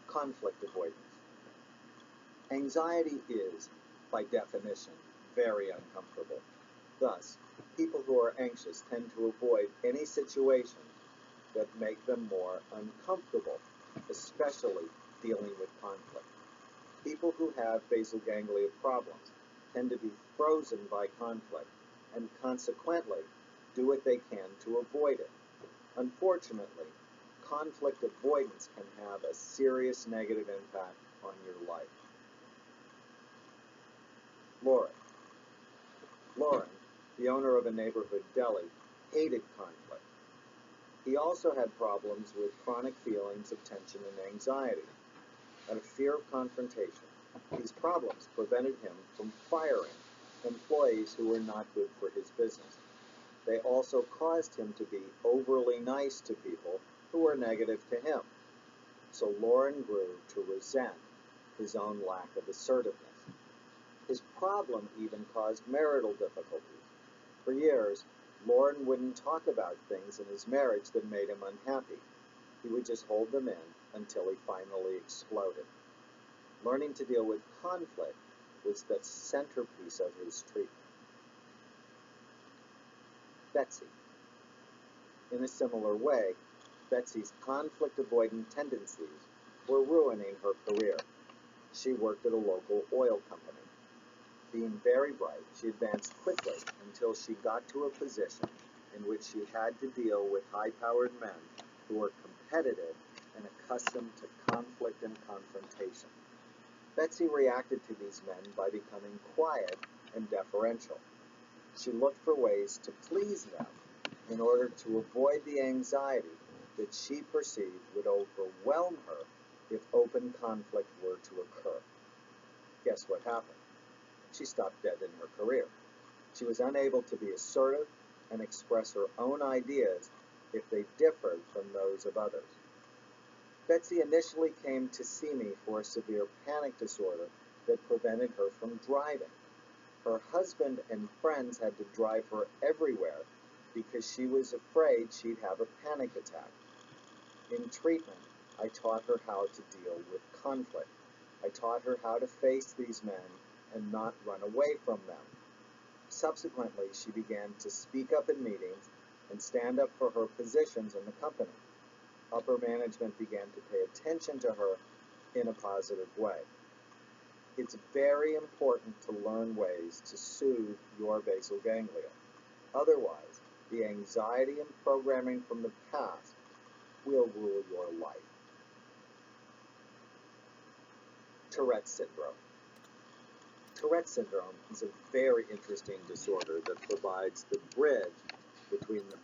Conflict avoidance. Anxiety is, by definition, very uncomfortable. Thus, people who are anxious tend to avoid any situations that make them more uncomfortable, especially dealing with conflict. People who have basal ganglia problems tend to be frozen by conflict and consequently do what they can to avoid it. Unfortunately, conflict avoidance can have a serious negative impact on your life. Lauren, the owner of a neighborhood deli, hated conflict. He also had problems with chronic feelings of tension and anxiety, and a fear of confrontation. These problems prevented him from firing employees who were not good for his business. They also caused him to be overly nice to people who were negative to him. So Lauren grew to resent his own lack of assertiveness. His problem even caused marital difficulties. For years, Lauren wouldn't talk about things in his marriage that made him unhappy. He would just hold them in until he finally exploded. Learning to deal with conflict was the centerpiece of his treatment. Betsy. In a similar way, Betsy's conflict-avoidant tendencies were ruining her career. She worked at a local oil company. Being very bright, she advanced quickly until she got to a position in which she had to deal with high-powered men who were competitive and accustomed to conflict and confrontation. Betsy reacted to these men by becoming quiet and deferential. She looked for ways to please them in order to avoid the anxiety that she perceived would overwhelm her if open conflict were to occur. Guess what happened? She stopped dead in her career. She was unable to be assertive and express her own ideas if they differed from those of others. Betsy initially came to see me for a severe panic disorder that prevented her from driving. Her husband and friends had to drive her everywhere because she was afraid she'd have a panic attack. In treatment, I taught her how to deal with conflict. I taught her how to face these men and not run away from them. Subsequently, she began to speak up in meetings and stand up for her positions in the company. Upper management began to pay attention to her in a positive way. It's very important to learn ways to soothe your basal ganglia. Otherwise, the anxiety and programming from the past will rule your life. Tourette syndrome. Tourette syndrome is a very interesting disorder that provides the bridge between the